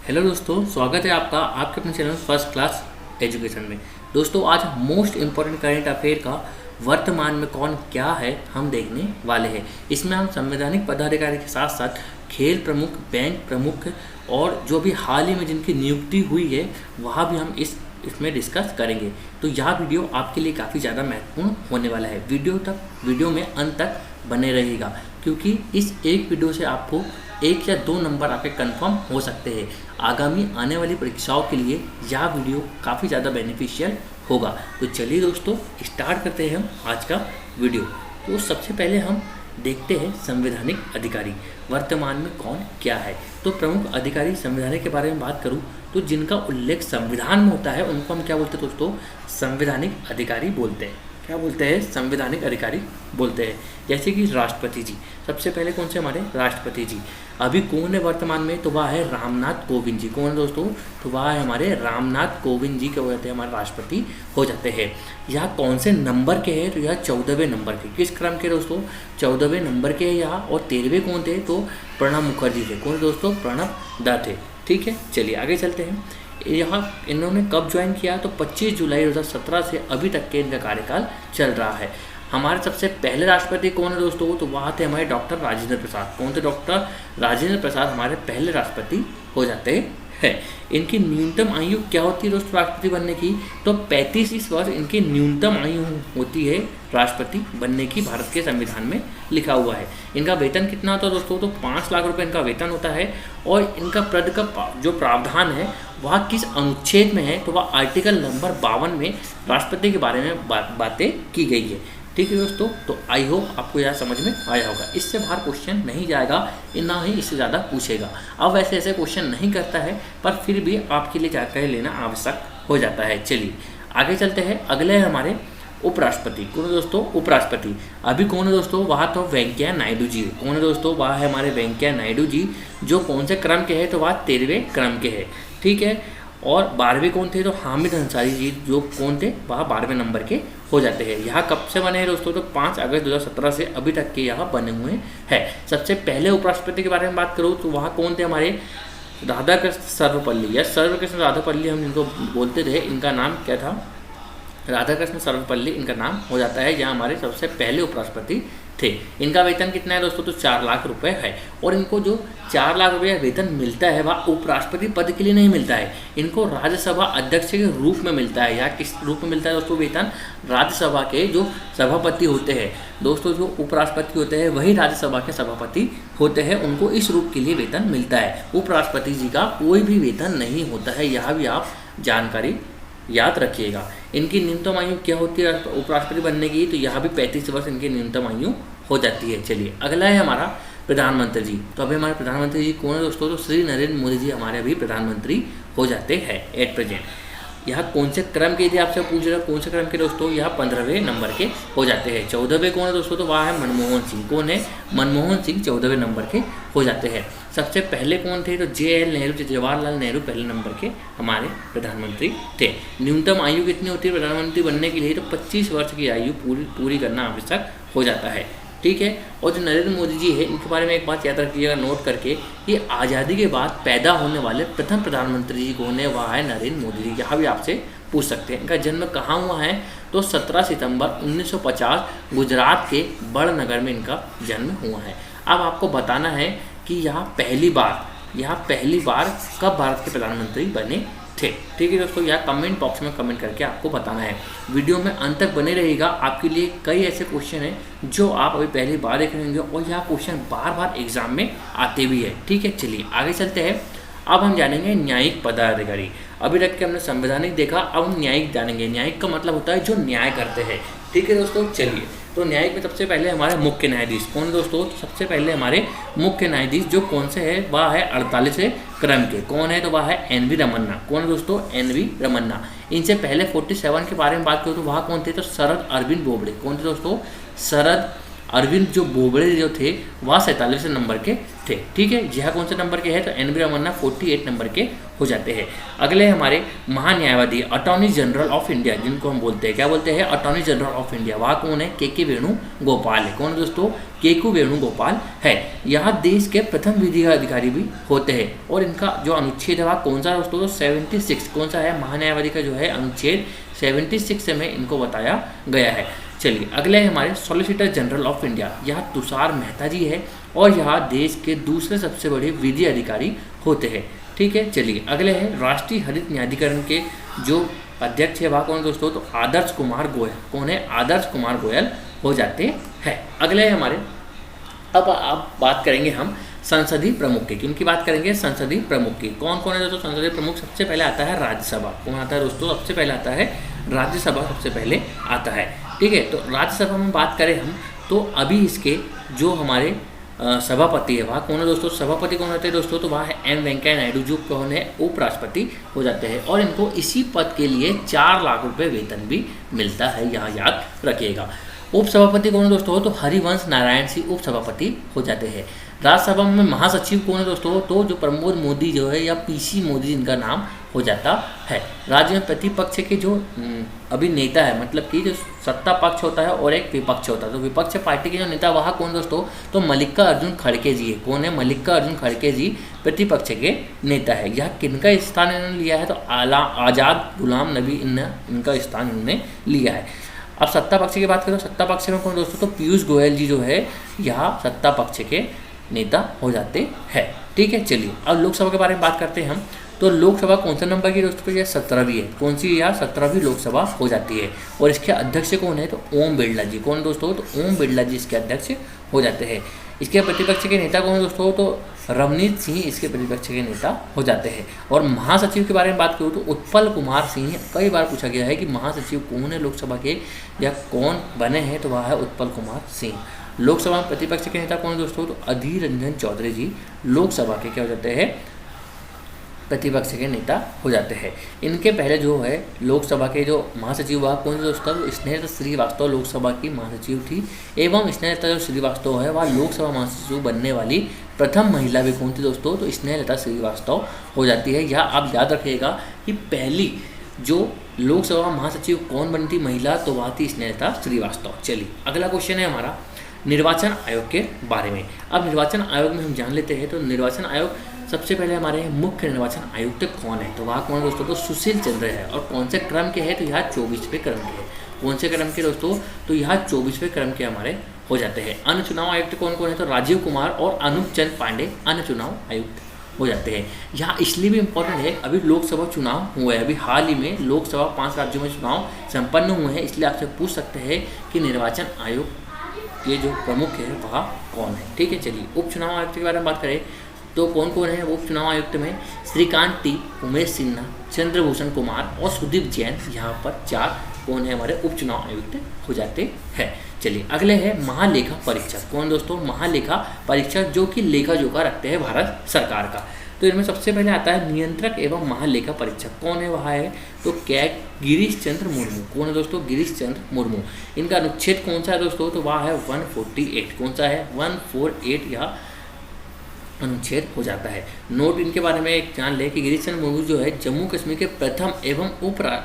Hello दोस्तों, स्वागत है आपका आपके अपने चैनल फर्स्ट क्लास एजुकेशन में। दोस्तों, आज मोस्ट इम्पोर्टेंट करंट अफेयर का वर्तमान में कौन क्या है हम देखने वाले हैं। इसमें हम संवैधानिक पदाधिकारी के साथ साथ खेल प्रमुख, बैंक प्रमुख और जो भी हाल ही में जिनकी नियुक्ति हुई है वहाँ भी हम इसमें डिस्कस करेंगे। तो यह वीडियो आपके लिए काफ़ी ज़्यादा महत्वपूर्ण होने वाला है। वीडियो में अंत तक बने रहेगा, क्योंकि इस एक वीडियो से आपको 1 या 2 नंबर आपके कंफर्म हो सकते हैं। आगामी आने वाली परीक्षाओं के लिए यह वीडियो काफ़ी ज़्यादा बेनिफिशियल होगा। तो चलिए दोस्तों, स्टार्ट करते हैं हम आज का वीडियो। तो सबसे पहले हम देखते हैं संवैधानिक अधिकारी वर्तमान में कौन क्या है। तो प्रमुख अधिकारी संवैधानिक के बारे में बात करूं तो जिनका उल्लेख संविधान में होता है उनको हम क्या बोलते हैं दोस्तों? संवैधानिक अधिकारी बोलते हैं। क्या बोलते हैं? संवैधानिक अधिकारी बोलते हैं। जैसे कि राष्ट्रपति जी, सबसे पहले कौन से हमारे राष्ट्रपति जी। अभी कौन है वर्तमान में? तो वह है रामनाथ कोविंद जी। कौन है दोस्तों? तो वह है हमारे रामनाथ कोविंद जी के हो जाते हैं हमारे राष्ट्रपति हो जाते हैं। यह कौन से नंबर के हैं? तो यह 14वें नंबर के। किस क्रम के दोस्तों? 14वें नंबर के यहाँ। और 13वें कौन थे? तो प्रणब मुखर्जी थे। कौन दोस्तों? प्रणब दा थे। ठीक है, चलिए आगे चलते हैं। यहाँ इन्होंने कब ज्वाइन किया? तो 25 जुलाई 2017 से अभी तक के इनका कार्यकाल चल रहा है। हमारे सबसे पहले राष्ट्रपति कौन है दोस्तों? तो वहाँ थे हमारे डॉक्टर राजेंद्र प्रसाद। कौन थे? डॉक्टर राजेंद्र प्रसाद हमारे पहले राष्ट्रपति हो जाते हैं। इनकी न्यूनतम आयु क्या होती है दोस्तों राष्ट्रपति बनने की? तो 35 वर्ष इनकी न्यूनतम आयु होती है राष्ट्रपति बनने की। भारत के संविधान में लिखा हुआ है। इनका वेतन कितना होता है दोस्तों? तो 5 लाख रुपए इनका वेतन होता है। और इनका पद का जो प्रावधान है वह किस अनुच्छेद में है? तो वह आर्टिकल नंबर 52 में राष्ट्रपति के बारे में बातें की गई है। ठीक है दोस्तों, तो आई होप आपको यह समझ में आया होगा। इससे बाहर क्वेश्चन नहीं जाएगा, ना ही इससे ज़्यादा पूछेगा। अब वैसे ऐसे क्वेश्चन नहीं करता है, पर फिर भी आपके लिए जानकारी लेना आवश्यक हो जाता है। चलिए आगे चलते हैं। अगले हमारे उपराष्ट्रपति। कौन है दोस्तों? उपराष्ट्रपति अभी कौन है दोस्तों? वह तो वेंकैया नायडू जी। कौन है दोस्तों? वह है हमारे वेंकैया नायडू जी, जो कौन से क्रम के हैं? तो वह 13वें क्रम के हैं। ठीक है। और 12वें कौन थे? तो हामिद अंसारी जी, जो कौन थे? वह 12वें नंबर के हो जाते हैं। यहाँ कब से बने हैं दोस्तों? तो 5 अगस्त 2017 से अभी तक के यहाँ बने हुए हैं। सबसे पहले उपराष्ट्रपति के बारे में बात करूँ तो वहाँ कौन थे? हमारे राधाकृष्ण सर्वपल्ली या सर्वकृष्ण राधापल्ली हम जिनको बोलते थे। इनका नाम क्या था? राधाकृष्ण सर्वपल्ली इनका नाम हो जाता है। यहाँ हमारे सबसे पहले उपराष्ट्रपति थे। इनका वेतन कितना है दोस्तों? तो 4 लाख रुपए है। और इनको जो 4 लाख रुपये वेतन मिलता है वह उपराष्ट्रपति पद के लिए नहीं मिलता है, इनको राज्यसभा अध्यक्ष के रूप में मिलता है। या किस रूप में मिलता है दोस्तों वेतन? राज्यसभा के जो सभापति होते हैं दोस्तों, जो उपराष्ट्रपति होते हैं वही राज्यसभा के सभापति होते हैं, उनको इस रूप के लिए वेतन मिलता है। उपराष्ट्रपति जी का कोई भी वेतन नहीं होता है, यह भी आप जानकारी याद रखिएगा। इनकी न्यूनतम आयु क्या होती है उपराष्ट्रपति बनने की? तो यहाँ भी 35 वर्ष इनकी न्यूनतम आयु हो जाती है। चलिए अगला है हमारा प्रधानमंत्री जी। तो अभी हमारे प्रधानमंत्री जी कौन है दोस्तों? तो श्री नरेंद्र मोदी जी हमारे अभी प्रधानमंत्री हो जाते हैं एट प्रेजेंट। यहाँ कौन से क्रम के थे आपसे पूछ रहा? कौन से क्रम के दोस्तों? यहाँ 15वें नंबर के हो जाते हैं। 14वें कौन है दोस्तों? तो वह है मनमोहन सिंह। कौन है? मनमोहन सिंह 14वें नंबर के हो जाते हैं। सबसे पहले कौन थे? तो JL नेहरू, जवाहरलाल नेहरू पहले नंबर के हमारे प्रधानमंत्री थे। न्यूनतम आयु कितनी होती है प्रधानमंत्री बनने के लिए? तो 25 वर्ष की आयु पूरी करना आवश्यक हो जाता है। ठीक है। और जो नरेंद्र मोदी जी है इनके बारे में एक बात याद रखिएगा नोट करके, ये आज़ादी के बाद पैदा होने वाले प्रथम प्रधानमंत्री जी कौन है? वह है नरेंद्र मोदी जी। यहाँ भी आपसे पूछ सकते हैं। इनका जन्म कहाँ हुआ है? तो 17 सितंबर 1950 गुजरात के बड़नगर में इनका जन्म हुआ है। अब आपको बताना है कि यहाँ पहली बार कब भारत के प्रधानमंत्री बने थे। ठीक है दोस्तों, यह कमेंट बॉक्स में कमेंट करके आपको बताना है। वीडियो में अंत तक बने रहेगा। आपके लिए कई ऐसे क्वेश्चन हैं जो आप अभी पहली बार देख रहे होंगे और यह क्वेश्चन बार बार एग्जाम में आते भी है। ठीक है, चलिए आगे चलते हैं। अब हम जानेंगे न्यायिक पदाधिकारी। अभी तक के हमने संवैधानिक देखा, अब हम न्यायिक जानेंगे। न्यायिक का मतलब होता है जो न्याय करते हैं। ठीक है दोस्तों, चलिए तो न्यायिक में सबसे पहले हमारे मुख्य न्यायाधीश कौन है दोस्तों? तो सबसे पहले हमारे मुख्य न्यायाधीश जो कौन से है वह है 48वें क्रम के। कौन है? तो वह है NV रमन्ना। कौन है दोस्तों? NV रमन्ना। इनसे पहले 47 के बारे में बात करूँ तो वह कौन थे? तो शरद अरविंद बोबड़े। कौन थे दोस्तों? शरद अरविंद जो बोबड़े जो थे वह 47वें नंबर के थे। ठीक है, यह कौन से नंबर के हैं, तो एन बी रामन्ना 48 नंबर के हो जाते हैं। अगले हमारे महान्यायवादी अटॉर्नी जनरल ऑफ इंडिया, जिनको हम बोलते हैं, क्या बोलते हैं, अटॉर्नी जनरल ऑफ इंडिया, वह कौन है, के वेणुगोपाल है। कौन दोस्तों, के वेणुगोपाल है। यह देश के प्रथम विधि अधिकारी भी होते हैं और इनका जो अनुच्छेद है वह कौन सा है दोस्तों, तो 76 कौन सा है, महान्यायवादी का जो है अनुच्छेद 76 में इनको बताया गया है। चलिए अगले हमारे सॉलिसिटर जनरल ऑफ इंडिया, यह तुषार मेहता जी है और यह देश के दूसरे सबसे बड़े विधि अधिकारी होते हैं। ठीक है, चलिए अगले हैं राष्ट्रीय हरित न्यायाधिकरण के जो अध्यक्ष है वह कौन दोस्तों, तो आदर्श कुमार गोयल। कौन है, आदर्श कुमार गोयल हो जाते हैं। अगले हमारे अब आप बात करेंगे हम संसदीय प्रमुख की, किनकी बात करेंगे, संसदीय प्रमुख की। कौन कौन है दोस्तों संसदीय प्रमुख, सबसे पहले आता है राज्यसभा। कौन आता है दोस्तों, सबसे पहले आता है राज्यसभा, सबसे पहले आता है। ठीक है, तो राज्यसभा में बात करें हम तो अभी इसके जो हमारे सभापति है वह कौन है दोस्तों, सभापति कौन होते हैं दोस्तों, तो वह है एम वेंकैया नायडू, जो कौन है, उपराष्ट्रपति हो जाते हैं और इनको इसी पद के लिए 4 लाख रुपए वेतन भी मिलता है, यहाँ याद रखिएगा। उपसभापति कौन है दोस्तों, तो हरिवंश नारायण सिंह उपसभापति हो जाते हैं। राज्यसभा में महासचिव कौन है दोस्तों, तो जो प्रमोद मोदी जो है या पीसी मोदी जिनका नाम हो जाता है। राज्य में प्रतिपक्ष के जो अभी नेता है, मतलब कि जो सत्ता पक्ष होता है और एक विपक्ष होता है, तो विपक्ष पार्टी के जो नेता वहाँ कौन दोस्तों, तो मल्लिकार्जुन खड़गे जी है। कौन है, मल्लिकार्जुन खड़गे जी प्रतिपक्ष के नेता है। यह किनका स्थान इन्होंने लिया है, तो आज़ाद गुलाम नबी इनका स्थान इन्होंने लिया है। अब सत्ता पक्ष की बात करें तो सत्ता पक्ष में कौन दोस्तों, तो पीयूष गोयल जी जो है यह सत्ता पक्ष के नेता हो जाते हैं। ठीक है, चलिए अब लोकसभा के बारे में बात करते हैं हम। तो लोकसभा कौन सा नंबर की दोस्तों, यह 17वीं है। कौन सी, यह 17वीं लोकसभा हो जाती है और इसके अध्यक्ष कौन है, तो ओम बिरला जी। कौन दोस्तों, तो ओम बिरला जी इसके अध्यक्ष हो जाते हैं। इसके प्रतिपक्ष के नेता कौन दोस्तों, तो रवनीत सिंह इसके प्रतिपक्ष के नेता हो जाते हैं। और महासचिव के बारे में बात करूँ तो उत्पल कुमार सिंह, कई बार पूछा गया है कि महासचिव कौन है लोकसभा के या कौन बने हैं, तो वह है उत्पल कुमार सिंह। लोकसभा में प्रतिपक्ष के नेता कौन है दोस्तों, तो अधीर रंजन चौधरी जी लोकसभा के क्या हो जाते हैं, प्रतिपक्ष के नेता हो जाते हैं। इनके पहले जो है लोकसभा के जो महासचिव वह कौन दोस्तों, स्नेहलता श्रीवास्तव लोकसभा की महासचिव थी एवं स्नेहलता जो श्रीवास्तव है वह लोकसभा महासचिव बनने वाली प्रथम महिला भी कौन थी दोस्तों, तो स्नेहलता श्रीवास्तव हो जाती है। यह आप याद रखिएगा कि पहली जो लोकसभा महासचिव कौन बनी थी महिला, तो वह थी स्नेहलता श्रीवास्तव। चलिए अगला क्वेश्चन है हमारा निर्वाचन आयोग के बारे में। अब निर्वाचन आयोग में हम जान लेते हैं, तो निर्वाचन आयोग सबसे पहले हमारे मुख्य निर्वाचन आयुक्त कौन है, तो वह कौन दोस्तों, तो सुशील चंद्र है। और कौन से क्रम के हैं, तो यह 24वें क्रम के हैं। कौन से क्रम के दोस्तों, तो यह 24वें क्रम के हमारे हो जाते हैं। अन्य चुनाव आयुक्त कौन कौन है, तो राजीव कुमार और अनूप चंद पांडे अन्य चुनाव आयुक्त हो जाते हैं। यहाँ इसलिए भी इम्पोर्टेंट है, अभी लोकसभा चुनाव हुए हैं, अभी हाल ही में लोकसभा 5 राज्यों में चुनाव संपन्न हुए हैं, इसलिए आपसे पूछ सकते हैं कि निर्वाचन आयोग ये जो प्रमुख है वह कौन है। ठीक है, चलिए उपचुनाव आयुक्त के बारे में बात करें तो कौन कौन है उपचुनाव आयुक्त में, श्रीकांत टी, उमेश सिन्हा, चंद्रभूषण कुमार और सुदीप जैन, यहाँ पर 4 कौन है हमारे उपचुनाव आयुक्त हो जाते हैं। चलिए अगले है महालेखा परीक्षक। कौन दोस्तों, महालेखा परीक्षक जो कि लेखा जोखा रखते हैं भारत सरकार का। तो इनमें सबसे पहले आता है नियंत्रक एवं महालेखा परीक्षक। कौन है वह है, तो क्या गिरीश चंद्र मुर्मू। कौन है दोस्तों, गिरीश चंद्र मुर्मू। इनका अनुच्छेद कौन सा है दोस्तों, तो वह है 148। कौन सा है, 148 यह अनुच्छेद हो जाता है। नोट इनके बारे में एक जान ले कि गिरीश चंद्र मुर्मू जो है जम्मू कश्मीर के प्रथम एवं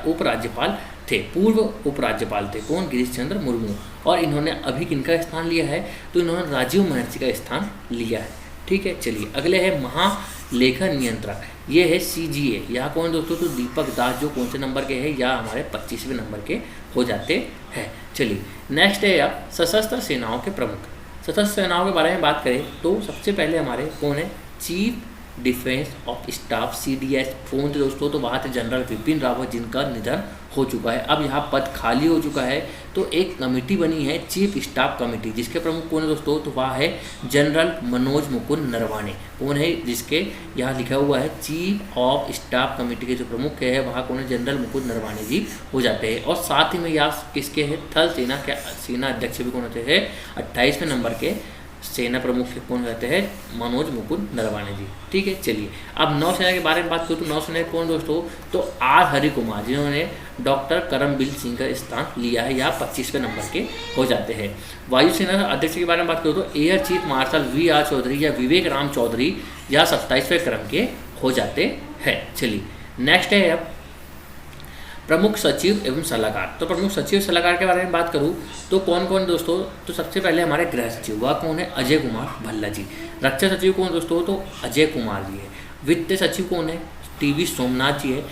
उपराज्यपाल थे, पूर्व उपराज्यपाल थे। कौन, गिरीश चंद्र मुर्मू। और इन्होंने अभी किनका स्थान लिया है, तो इन्होंने राजीव महर्षि का स्थान लिया है। ठीक है, चलिए अगले है महालेखा नियंत्रक, ये है CGA। यहाँ कौन दोस्तों, तो दीपक दास जो कौन से नंबर के हैं, या हमारे 25वें नंबर के हो जाते हैं। चलिए नेक्स्ट है अब सशस्त्र सेनाओं के प्रमुख। सशस्त्र सेनाओं के बारे में बात करें तो सबसे पहले हमारे कौन है, chief defence of staff CDS। कौन थे दोस्तों, तो वहाँ थे जनरल विपिन रावत जिनका निधन हो चुका है। अब यहाँ पद खाली हो चुका है, तो एक कमेटी बनी है चीफ स्टाफ कमेटी, जिसके प्रमुख कौन है दोस्तों, तो वह है जनरल मनोज मुकुंद नरवाणे। कौन है, जिसके यहाँ लिखा हुआ है चीफ ऑफ स्टाफ कमेटी के जो प्रमुख है वहाँ कौन है, जनरल मुकुंद नरवाणे जी हो जाते हैं। और साथ ही में यहाँ किसके है, थल सेना के सेना अध्यक्ष भी कौन होते हैं, 28वें नंबर के सेना प्रमुख के कौन रहते हैं? मनोज मुकुंद नरवाने जी। ठीक है, चलिए अब नौसेना के बारे में बात करूँ तो नौसेना के कौन दोस्तों? तो आर हरि कुमार, जिन्होंने डॉक्टर करमबीर सिंह का स्थान लिया है, या 25वें नंबर के हो जाते हैं। वायुसेना अध्यक्ष के बारे में बात करूँ तो air chief marshal VR Chaudhary या विवेक राम चौधरी, या 27वें क्रम के हो जाते हैं। चलिए नेक्स्ट है अब प्रमुख सचिव एवं सलाहकार। तो प्रमुख सचिव सलाहकार के बारे में बात करूं तो कौन कौन दोस्तों? तो सबसे पहले हमारे गृह सचिव, वह कौन है? अजय कुमार भल्ला जी। रक्षा सचिव कौन दोस्तों? तो अजय कुमार जी है। वित्त सचिव कौन है? TV सोमनाथ जी है।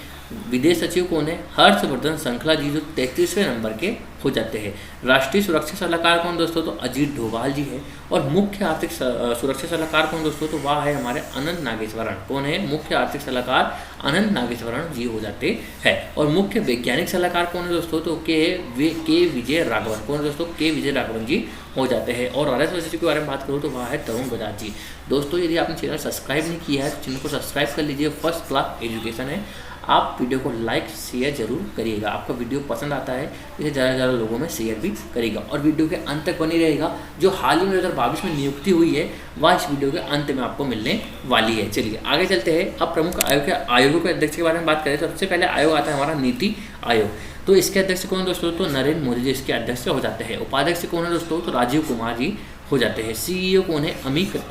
विदेश सचिव कौन है? हर्षवर्धन श्रृंखला जी, जो 33वें नंबर के हो जाते हैं। राष्ट्रीय सुरक्षा सलाहकार कौन दोस्तों? तो अजीत डोभाल जी है। और मुख्य आर्थिक सुरक्षा सलाहकार कौन दोस्तों? तो वह है हमारे अनंत नागेश्वरण। कौन है? मुख्य आर्थिक सलाहकार अनंत नागेश्वरण जी हो जाते हैं। और मुख्य वैज्ञानिक सलाहकार कौन है दोस्तों? तो के विजय राघवन। कौन है दोस्तों? के विजय राघवन जी हो जाते हैं। और राजस्व सचिव के बारे में बात करूँ तो वह है तरुण बजाज जी। दोस्तों यदि आपने चैनल सब्सक्राइब नहीं किया है तो चैनल को सब्सक्राइब कर लीजिए। फर्स्ट क्लास एजुकेशन है। आप वीडियो को लाइक शेयर जरूर करिएगा। आपका वीडियो पसंद आता है इसे ज़्यादा से ज़्यादा लोगों में शेयर भी करिएगा, और वीडियो के अंत तक बनी रहेगा। जो हाल ही में 2022 में नियुक्ति हुई है वह इस वीडियो के अंत में आपको मिलने वाली है। चलिए आगे चलते हैं। अब प्रमुख आयोगों के अध्यक्ष के बारे में बात करें तो सबसे पहले आयोग आता है हमारा नीति आयोग। तो इसके अध्यक्ष कौन दोस्तों? तो नरेंद्र मोदी जी इसके अध्यक्ष हो जाते हैं। उपाध्यक्ष कौन है दोस्तों? तो राजीव कुमार जी हो जाते हैं। CEO कौन है?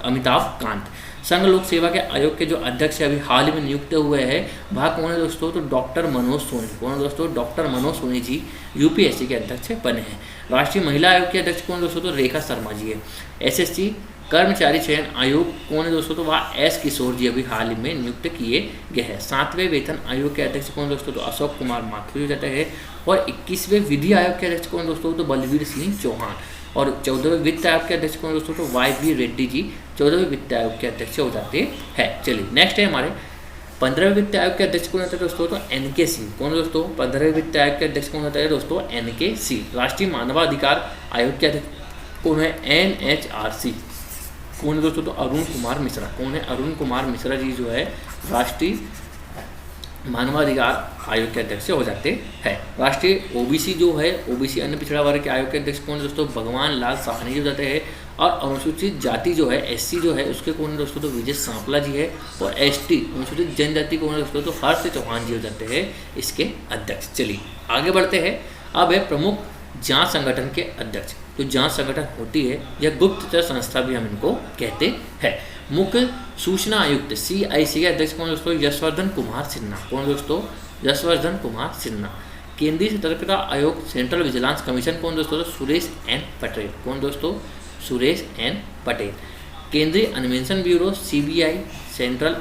अमिताभ कांत। संघ लोक सेवा के आयोग के जो अध्यक्ष अभी हाल ही में नियुक्त हुए हैं वह कौन है दोस्तों? तो डॉक्टर मनोज सोनी। कौन है दोस्तों? डॉक्टर मनोज सोनी जी UPSC के अध्यक्ष बने हैं। राष्ट्रीय महिला आयोग के अध्यक्ष कौन है दोस्तों? तो रेखा शर्मा जी है। SSC कर्मचारी चयन आयोग कौन है दोस्तों? तो वह S किशोर जी अभी हाल ही में नियुक्त किए गए हैं। 7वें वेतन आयोग के अध्यक्ष कौन दोस्तों? तो अशोक कुमार माथुर हो जाते हैं। और 21वें विधि आयोग के अध्यक्ष कौन दोस्तों? तो बलवीर सिंह चौहान। और 14वें वित्त आयोग के अध्यक्ष कौन दोस्तों? तो YV रेड्डी जी 14वें वित्त आयोग के अध्यक्ष हो जाते हैं। चलिए नेक्स्ट है हमारे 15वें वित्त आयोग के अध्यक्ष कौन होता है दोस्तों? तो NK सिंह। कौन दोस्तों? 15वें वित्त आयोग के अध्यक्ष कौन होता है दोस्तों? NK सिंह। राष्ट्रीय मानवाधिकार आयोग के अध्यक्ष कौन है? NHRC। कौन है दोस्तों? तो अरुण कुमार मिश्रा। कौन है? अरुण कुमार मिश्रा जी जो है राष्ट्रीय मानवाधिकार आयोग के अध्यक्ष हो जाते हैं। राष्ट्रीय OBC जो है OBC अन्य पिछड़ा वर्ग के आयोग के अध्यक्ष कौन है दोस्तों? भगवान लाल साहनी हो जाते हैं। और अनुसूचित जाति जो है SC जो है उसके कौन है दोस्तों? तो विजय सांपला जी है। और ST अनुसूचित जनजाति कौन है दोस्तों? तो हर्ष चौहान जी हो जाते हैं इसके अध्यक्ष। चलिए आगे बढ़ते हैं। अब है प्रमुख जांच संगठन के अध्यक्ष। तो जांच संगठन होती है या गुप्तचर संस्था भी हम इनको कहते हैं। मुख्य सूचना आयुक्त CIC के अध्यक्ष कौन दोस्तों? यशवर्धन कुमार सिन्हा। कौन दोस्तों? यशवर्धन कुमार सिन्हा। केंद्रीय सतर्कता आयोग सेंट्रल विजिलेंस कमीशन कौन दोस्तों? तो सुरेश N पटेल। कौन दोस्तों? सुरेश N पटेल। केंद्रीय अन्वेषण bureau CBI central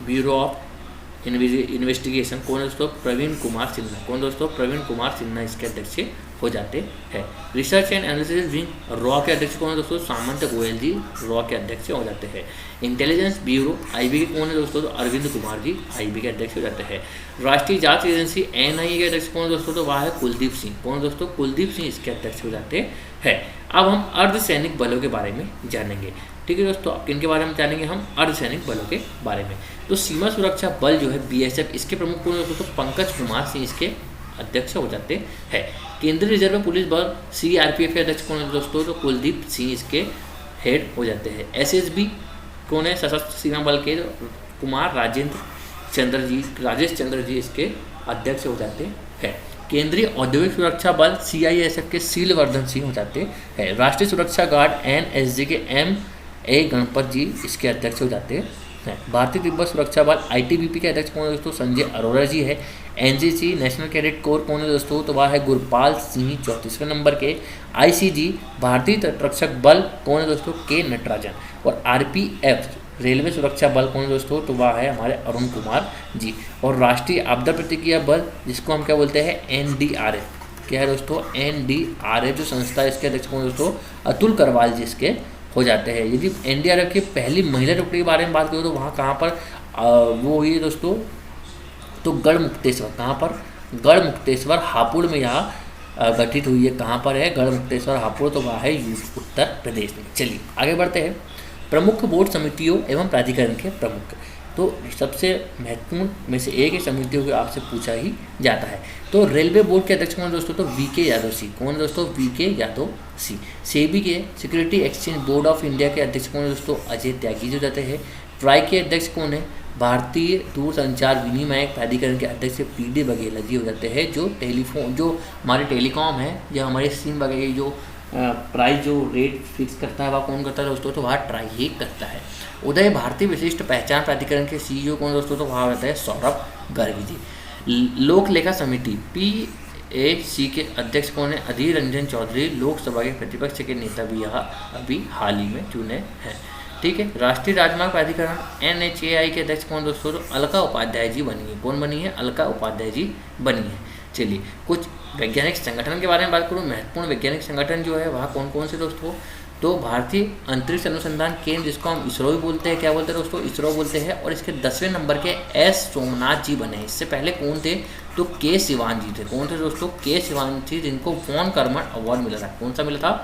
bureau of investigation कौन दोस्तों? प्रवीण कुमार सिन्हा। कौन दोस्तों? प्रवीण कुमार सिन्हा इसके अध्यक्ष हो जाते हैं। Research and analysis wing raw के अध्यक्ष कौन है दोस्तों? सामंत गोयल जी रॉ के अध्यक्ष हो जाते हैं। इंटेलिजेंस ब्यूरो IB के कौन है दोस्तों? तो अरविंद कुमार जी IB के अध्यक्ष हो जाते हैं। राष्ट्रीय जांच एजेंसी NIA के अध्यक्ष कौन है दोस्तों? तो वह है कुलदीप सिंह। कौन दोस्तों? कुलदीप सिंह इसके अध्यक्ष हो जाते हैं। अब हम अर्धसैनिक बलों के बारे में जानेंगे। ठीक है दोस्तों, किन के बारे में जानेंगे? हम अर्धसैनिक बलों के बारे में। तो सीमा सुरक्षा बल जो है BSF, इसके प्रमुख कौन है दोस्तों? तो पंकज कुमार सिंह इसके अध्यक्ष हो जाते हैं। केंद्रीय रिजर्व पुलिस बल CRPF के अध्यक्ष कौन है दोस्तों? तो कुलदीप सिंह इसके हेड हो जाते हैं। SSB कौन है? सशस्त्र सीमा बल के कुमार राजेश चंद्र जी इसके अध्यक्ष हो जाते हैं। केंद्रीय औद्योगिक सुरक्षा बल CISF के शीलवर्धन सिंह हो जाते हैं। राष्ट्रीय सुरक्षा गार्ड NSG के MA गणपत जी इसके अध्यक्ष हो जाते हैं। भारतीय तिब्बत सुरक्षा बल ITBP के अध्यक्ष कौन है दोस्तों? संजय अरोरा जी है। NCC नेशनल कैडेट कोर कौन है दोस्तों? तो वह है गुरपाल सिंह 34वें नंबर के। ICG भारतीय तटरक्षक बल कौन है दोस्तों? K नटराजन। और RPF रेलवे सुरक्षा बल कौन है दोस्तों? तो वह है हमारे अरुण कुमार जी। और राष्ट्रीय आपदा प्रतिक्रिया बल जिसको हम क्या बोलते हैं? NDRF। क्या है दोस्तों? NDRF जो संस्था है इसके अध्यक्ष कौन है दोस्तों? अतुल करवाल जी इसके हो जाते हैं। यदि NDRF की पहली महिला टुकड़ी के बारे में बात करूँ तो वहाँ कहाँ पर वो हुई है दोस्तों? तो गढ़मुक्तेश्वर। कहाँ पर? गढ़मुक्तेश्वर हापुड़ में यहाँ गठित हुई है। कहाँ पर है? गढ़मुक्तेश्वर हापुड़, तो वह है उत्तर प्रदेश में। चलिए आगे बढ़ते हैं। प्रमुख बोर्ड समितियों एवं प्राधिकरण के प्रमुख। तो सबसे महत्वपूर्ण में से एक ही समितियों को आपसे पूछा ही जाता है। तो रेलवे बोर्ड के अध्यक्ष कौन दोस्तों? तो वीके यादव सी। कौन दोस्तों? वीके यादव सी। सेबी के security exchange board of India के अध्यक्ष कौन दोस्तों? अजय त्यागी जो जाते हैं। ट्राई के अध्यक्ष कौन है? भारतीय दूरसंचार विनिमय प्राधिकरण के अध्यक्ष पीडी बघेला जी हो जाते हैं। जो टेलीफोन, जो हमारे टेलीकॉम है, जो हमारे सिम वगैरह जो प्राइस जो रेट फिक्स करता है वह कौन करता है दोस्तों? तो वह ट्राई ही करता है। उदय भारतीय विशिष्ट पहचान प्राधिकरण के सीईओ कौन दोस्तों? तो वहाँ रहता है सौरभ गर्ग जी। लोक लेखा समिति PAC के अध्यक्ष कौन है? अधीर रंजन चौधरी, लोकसभा के प्रतिपक्ष के नेता भी यहाँ अभी हाल ही में चुने हैं। ठीक है। राष्ट्रीय राजमार्ग प्राधिकरण NHAI के अध्यक्ष कौन दोस्तों? तो अलका उपाध्याय जी बनी है। कौन बनी है? अलका उपाध्याय जी बनी है। चलिए कुछ वैज्ञानिक संगठन के बारे में बात करूँ। महत्वपूर्ण वैज्ञानिक संगठन जो है वह कौन कौन से दोस्तों? तो भारतीय अंतरिक्ष अनुसंधान केंद्र, जिसको हम इसरो भी बोलते हैं, क्या बोलते हैं दोस्तों? इसरो बोलते हैं। और इसके 10वें नंबर के S सोमनाथ जी बने। इससे पहले कौन थे? तो K शिवान जी थे। कौन थे दोस्तों? K शिवान जी, जिनको वॉन कर्मन अवार्ड मिला था। कौन सा मिला था?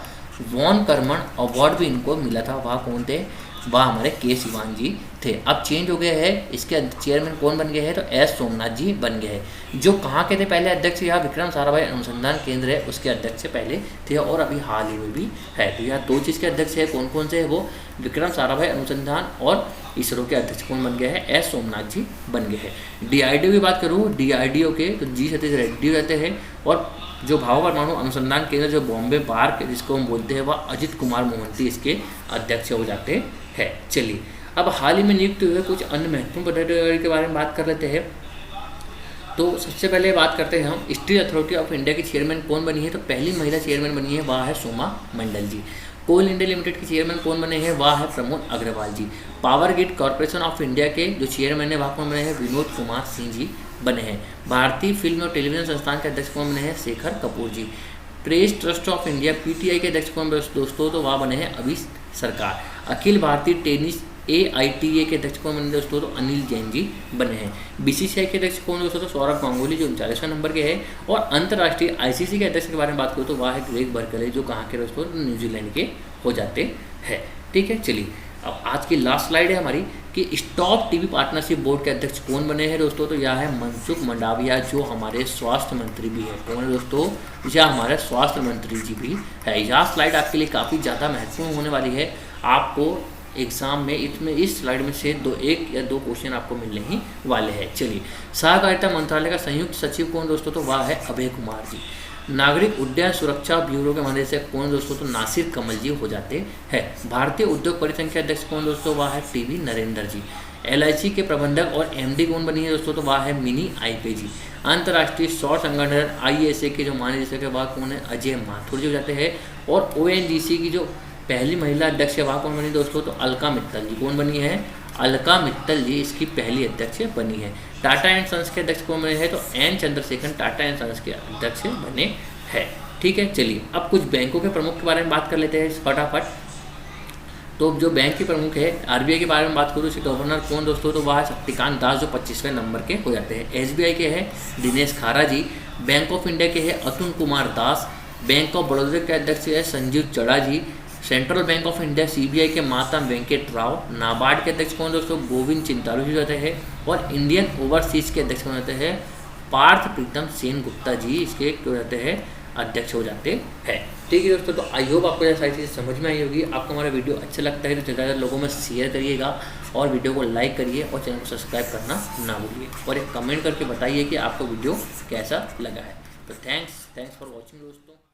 वॉन कर्मन अवार्ड भी इनको मिला था। वह कौन थे? वह हमारे K शिवान जी थे। अब चेंज हो गया है, इसके चेयरमैन कौन बन गए हैं? तो S सोमनाथ जी बन गए हैं। जो कहाँ के थे पहले अध्यक्ष? यहाँ विक्रम साराभाई अनुसंधान केंद्र है, उसके अध्यक्ष से पहले थे और अभी हाल ही में भी है। तो यहाँ 2 चीज़ के अध्यक्ष है। कौन कौन से है वो? विक्रम साराभाई अनुसंधान और इसरो के अध्यक्ष कौन बन गए हैं? S सोमनाथ जी बन गए हैं। DRDO की बात करूँ, DRDO के तो G सतीश रेड्डी रहते हैं। और जो भाभा परमाणु अनुसंधान केंद्र जो बॉम्बे पार्क जिसको हम बोलते हैं, वह अजित कुमार मोहंती इसके अध्यक्ष हो जाते हैं। चलिए अब हाल ही में नियुक्त हुए कुछ अन्य महत्वपूर्ण पदाधिकारी के बारे में बात कर लेते हैं। तो सबसे पहले बात करते हैं हम स्टील अथॉरिटी ऑफ इंडिया की चेयरमैन कौन बनी है? तो पहली महिला चेयरमैन बनी है, वह है Soma Mandal ji. Coal India Limited के चेयरमैन कौन बने हैं? वह है Pramod Agarwal ji. Power Grid Corporation of India के जो चेयरमैन है वह कौन बने हैं? विनोद कुमार सिंह जी बने हैं। भारतीय फिल्म और टेलीविजन संस्थान के अध्यक्ष कौन बने हैं? Shekhar Kapoor ji. Press Trust of India PTI के अध्यक्ष कौन दोस्तों? तो वह बने हैं अभी सरकार। अखिल भारतीय टेनिस AITA के अध्यक्ष कौन बने दोस्तों? तो अनिल जैन जी बने हैं। BCCI के अध्यक्ष कौन दोस्तों? तो सौरभ गांगुली जो 39वें नंबर के हैं। और अंतर्राष्ट्रीय ICC के अध्यक्ष के बारे में बात करूँ तो वह है ग्रेग बर्कले, जो कहाँ के दोस्तों? न्यूजीलैंड के हो जाते हैं। ठीक है। चलिए अब आज की लास्ट स्लाइड है हमारी कि स्टॉप टीबी पार्टनरशिप बोर्ड के अध्यक्ष कौन बने हैं दोस्तों? तो यह है मनसुख मंडाविया, जो हमारे स्वास्थ्य मंत्री भी है। कौन है दोस्तों? यह हमारे स्वास्थ्य मंत्री जी भी है। यह स्लाइड आपके लिए काफ़ी ज़्यादा महत्वपूर्ण होने वाली है। आपको एग्जाम में इस स्लाइड में से 1 या 2 क्वेश्चन आपको मिलने ही वाले हैं। चलिए सहकारिता मंत्रालय का संयुक्त सचिव कौन दोस्तों? तो वह है अभय कुमार जी। नागरिक उड्डयन सुरक्षा ब्यूरो के मदद से कौन दोस्तों? तो नासिर कमल जी हो जाते हैं। भारतीय उद्योग परिसंघ के अध्यक्ष कौन दोस्तों? वह है TV नरेंद्र जी। LIC के प्रबंधक और MD कौन बनी है दोस्तों? तो वह है मिनी आईपे जी। अंतर्राष्ट्रीय सौर संगठन ISA के जो महानिदेशक है वह कौन है? अजय माथुर जी हो जाते हैं। और ONGC की जो पहली महिला अध्यक्ष है वह कौन बनी दोस्तों? तो अलका मित्तल जी। कौन बनी है? अलका मित्तल जी इसकी पहली अध्यक्ष बनी है। टाटा एंड सन्स के अध्यक्ष कौन बने हैं? तो N Chandrasekaran Tata and sons के अध्यक्ष बने हैं। ठीक है। चलिए अब कुछ बैंकों के प्रमुख के बारे में बात कर लेते हैं फटाफट। तो जो बैंक के प्रमुख है RBI के बारे में बात करूँ, इसके गवर्नर कौन दोस्तों? तो वह शक्तिकांत दास, जो 25वें नंबर के हो जाते हैं। SBI के हैं दिनेश खारा जी। बैंक ऑफ इंडिया के हैं अतुल कुमार दास। बैंक ऑफ बड़ौदा के अध्यक्ष है Sanjeev Chadha ji. Central Bank of India CBI के मातम वेंकट राव। नाबार्ड के अध्यक्ष कौन दोस्तों? गोविंद चिंतालू जी होते हैं। और इंडियन ओवरसीज के अध्यक्ष कौन होते हैं? पार्थ प्रीतम सेन गुप्ता जी इसके जो रहते हैं अध्यक्ष हो जाते हैं। ठीक है दोस्तों, तो आई होप आपको यह सारी चीज़ें समझ में आई होगी। आपको हमारा वीडियो अच्छा लगता है तो ज़्यादा लोगों में शेयर करिएगा और वीडियो को लाइक करिए और चैनल को सब्सक्राइब करना ना भूलिए। और एक कमेंट करके बताइए कि आपको वीडियो कैसा लगा है। तो थैंक्स फॉर वॉचिंग दोस्तों।